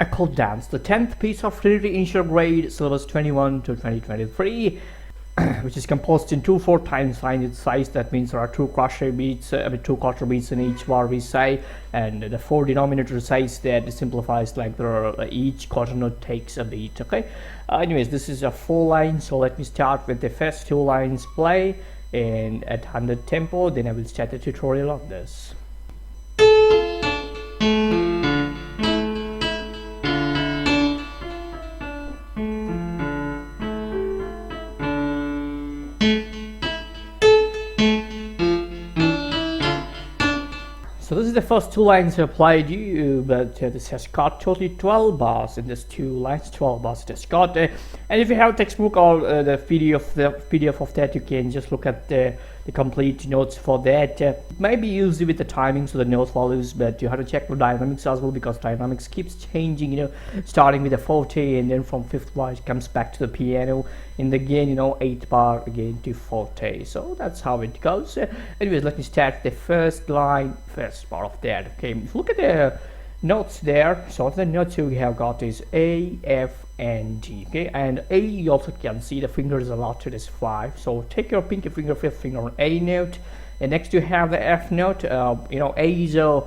A chord dance, the 10th piece of Trinity initial grade syllabus 21 to 2023, which is composed in 2/4 times finite size. That means there are two crochet beats, two quarter beats in each bar we say, and the 4 denominator size that simplifies like each quarter note takes a beat. Okay. Anyways, this is a 4 line, so let me start with the first 2 lines play and at 100 tempo. Then I will start the tutorial of this. So this is the first 2 lines I applied you, but this has got totally 12 bars in this 2 lines, 12 bars it has got. And if you have a textbook or the PDF of that, you can just look at the complete notes for that. It may be easy with the timings of the note values, but you have to check the dynamics as well, because dynamics keeps changing, starting with the forte, and then from 5th bar it comes back to the piano, and again 8th bar again to forte. So that's how it goes. Anyways, let me start the first line, first part of that. Okay, if you look at the notes there, so the notes we have got is A, F, and D. Okay, and A, you also can see the fingers allotted as 5. So take your pinky finger, 5th finger on A note, and next you have the F note. A is a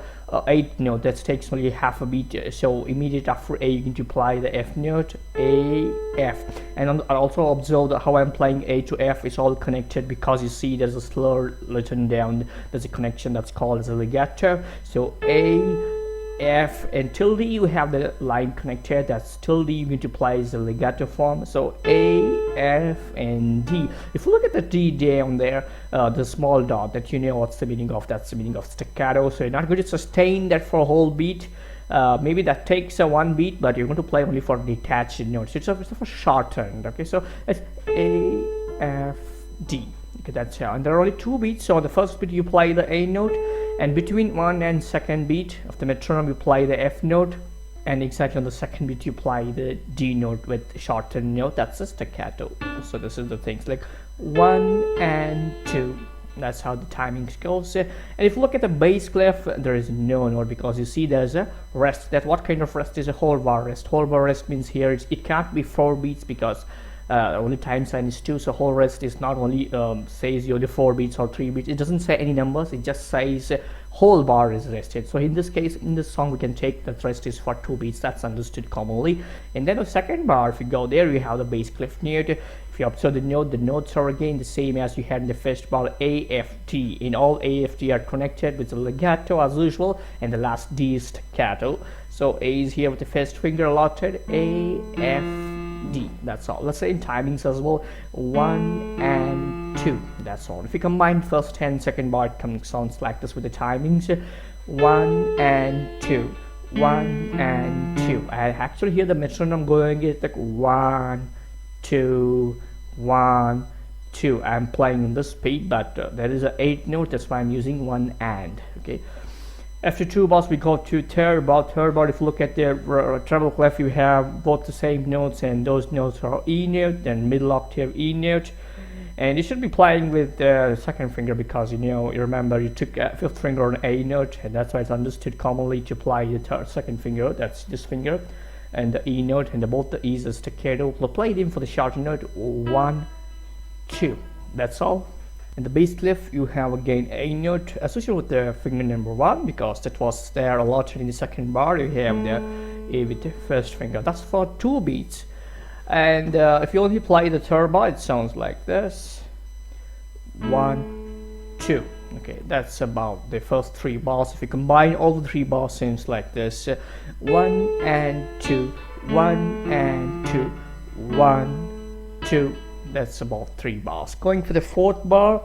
8th note that takes only half a beat, so immediate after A you need to apply the F note, A, F. And also observe that how I'm playing A to F is all connected, because you see there's a slur written down, there's a connection that's called as a legato. So A, F, and till D you have the line connected, that's till D you need to play as the legato form. So A, F, and D. If you look at the D down there, the small dot, that what's the meaning of, that's the meaning of staccato. So you're not going to sustain that for a whole beat. Maybe that takes a 1 beat, but you're going to play only for detached notes. It's a shortened. Okay, so it's A, F, D. Okay, that's how. And there are only 2 beats. So on the first beat you play the A note, and between 1 and 2nd beat of the metronome you play the F note, and exactly on the 2nd beat you play the D note with shortened note. That's a staccato. So this is the things like 1 and 2. That's how the timings goes. And if you look at the bass clef, there is no note, because you see there's a rest. That what kind of rest is a whole bar rest? Whole bar rest means here it can't be 4 beats, because only time sign is 2. So whole rest is not only says you're the 4 beats or 3 beats. It doesn't say any numbers. It just says whole bar is rested. So in this case, in this song, we can take that rest is for 2 beats. That's understood commonly. And then the 2nd bar, if you go there, you have the bass clef note. If you observe the note, the notes are again the same as you had in the first bar, A, F, D. In all, A, F, D are connected with the legato as usual, and the last D is staccato. So A is here with the first finger allotted, A, F, D. That's all. Let's say in timings as well, 1 and 2. That's all. If you combine first and 2nd bar, it sounds like this with the timings, 1 and 2, 1 and 2. I actually hear the metronome going, it's like 1, 2, 1, 2. I'm playing in this speed, but there is an 8th note, that's why I'm using 1 and. Okay. After 2 bars we go to 3rd bar. 3rd bar, if you look at the treble clef, you have both the same notes, and those notes are E note, then middle octave E note. And you should be playing with the 2nd finger, because you remember you took 5th finger on A note, and that's why it's understood commonly to play the 2nd finger, that's this finger, and the E note, and both the E's are staccato. We'll play them for the shorter note, 1, 2. That's all. And the bass clef, you have again A note associated with the finger number 1, because that was there allotted in the 2nd bar. You have the A with the 1st finger. That's for 2 beats. And if you only play the 3rd bar, it sounds like this, 1, 2. Okay, that's about the first 3 bars. If you combine all the 3 bars, seems like this, 1 and 2, 1 and 2, 1, 2. That's about 3 bars. Going for the 4th bar,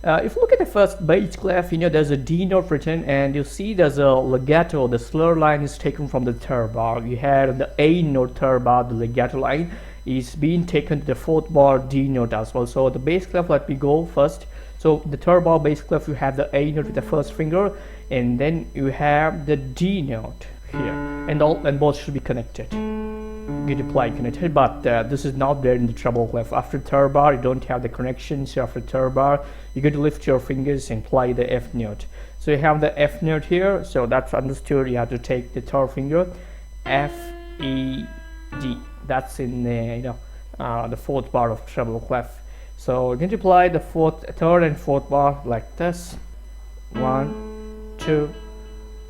if you look at the first bass clef, there's a D note written, and you see there's a legato. The slur line is taken from the 3rd bar. You had the A note 3rd bar, the legato line is being taken to the 4th bar D note as well. So the bass clef, let me go first. So the 3rd bar bass clef, you have the A note with the 1st finger, and then you have the D note here, and both should be connected. Get to play connected, but this is not there in the treble clef. After 3rd bar, you don't have the connection, so after 3rd bar, you're going to lift your fingers and play the F note. So you have the F note here, so that's understood. You have to take the 3rd finger F, E, D. That's in the the fourth bar of treble clef. So we're going to play the third and fourth bar like this. 1, 2,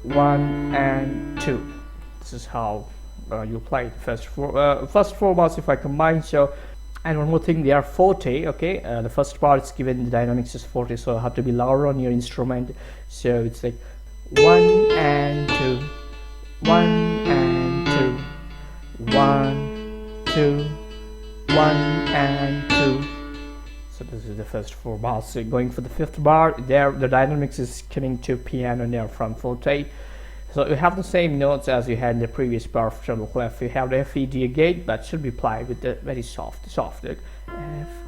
1 and 2. This is how you play the first four bars if I combine. So, and one more thing, they are forte. Okay, the first bar is given the dynamics is forte, so you have to be louder on your instrument. So it's like 1 and 2, 1 and 2, 1, 2, 1 and 2. So this is the first four bars. So going for the fifth bar, there the dynamics is coming to piano now from forte. So you have the same notes as you had in the previous bar of treble clef. You have the F, E, D again, but should be played with the very soft F,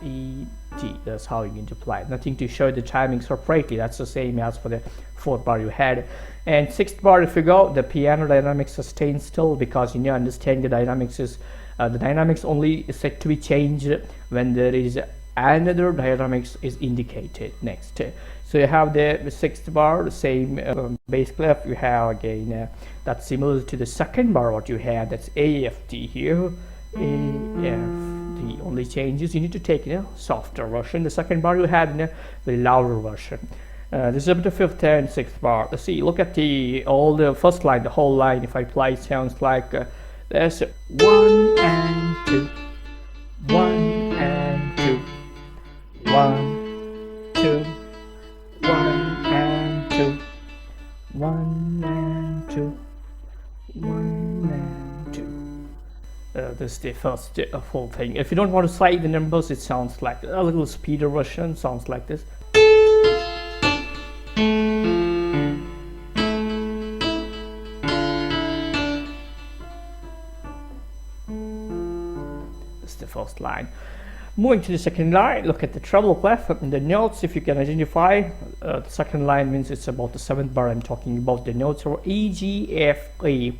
E, D. That's how you're going to play. Nothing to show the timing separately. That's the same as for the fourth bar you had. And sixth bar, if you go, the piano dynamics sustain still, because you understand the dynamics is the dynamics only is set to be changed when there is another dynamics is indicated next. So you have the sixth bar, the same bass clef. You have again that's similar to the second bar what you had. That's A, F, D here. A, F, D. Only changes you need to take softer version. The second bar you had in a very louder version. This is up to fifth and sixth bar. Let's see. Look at all the first line, the whole line. If I play, it sounds like there's 1 and 2, 1 and 2, 1, 2. 1 and 2, 1 and 2, 1 and 2. This is the first whole thing. If you don't want to slide the numbers, it sounds like a little speeder version, sounds like this. This is the first line. Moving to the second line, look at the treble clef and the notes. If you can identify, the second line means it's about the seventh bar. I'm talking about the notes or E, G, F, E.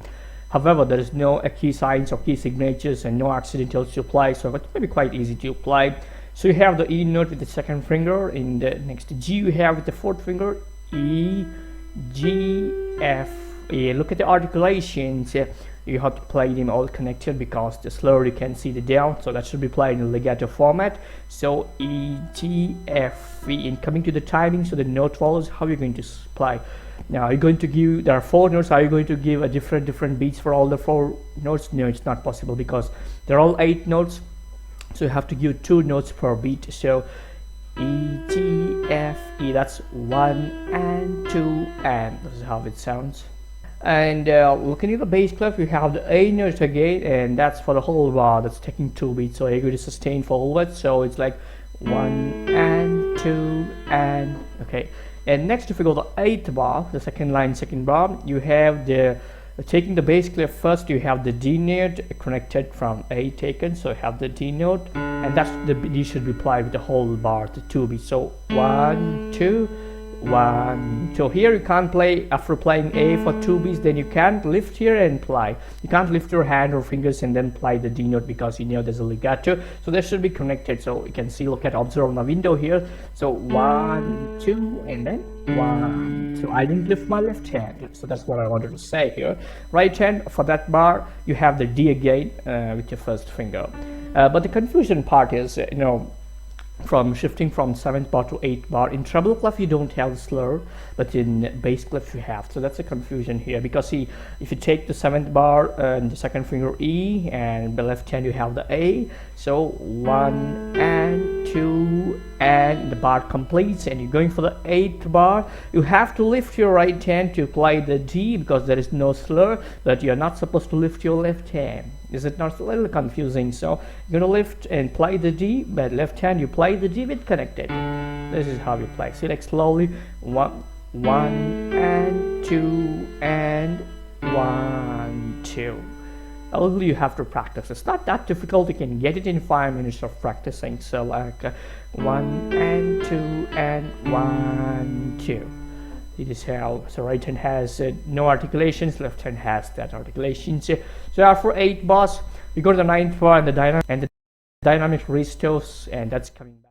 However, there is no key signs or key signatures and no accidentals to apply, so it may be quite easy to apply. So you have the E note with the second finger. In the next G, you have with the fourth finger E, G, F, E. Look at the articulations. You have to play them all connected, because the slur you can see the down, so that should be played in legato format. So E, G, F, E. And coming to the timing, so the note follows, how you're going to play. Now you're going to give, there are 4 notes. Are you going to give a different beats for all the 4 notes? No, it's not possible, because they're all 8 notes, so you have to give 2 notes per beat. So E, G, F, E. That's 1 and 2, and this is how it sounds. And looking at the bass clef, you have the A note again, and that's for the whole bar. That's taking 2 beats, so you're going to sustain forward. So it's like 1 and 2 and okay. And next, if you go to the 8th bar, the second line, second bar, you have the taking the bass clef first. You have the D note connected from A taken, so you have the D note, and that's the D should be applied with the whole bar, the 2 beats. So 1, 2. 1. So here you can't play after playing A for 2 beats, then you can't lift here and play. You can't lift your hand or fingers and then play the D note, because there's a legato. So they should be connected. So you can see, observe on the window here. So 1, 2, and then 1. So I didn't lift my left hand. So that's what I wanted to say here. Right hand, for that bar, you have the D again with your first finger. But the confusion part is, from shifting from 7th bar to 8th bar. In treble clef you don't have the slur, but in bass clef you have. So that's a confusion here, because see, if you take the 7th bar and the second finger E, and the left hand you have the A, so 1 and 2, and the bar completes, and you're going for the 8th bar. You have to lift your right hand to play the D, because there is no slur, but you're not supposed to lift your left hand. Is it not a little confusing? So you're gonna lift and play the D, but left hand you play the D with connected. This is how you play. Select slowly 1 and 2 and 1, 2. A little you have to practice. It's not that difficult. You can get it in 5 minutes of practicing. So like 1 and 2 and 1, 2. It is how, so right hand has no articulations, left hand has that articulations. So after 8 bars, we go to the 9th bar and the dynamic restores, and that's coming.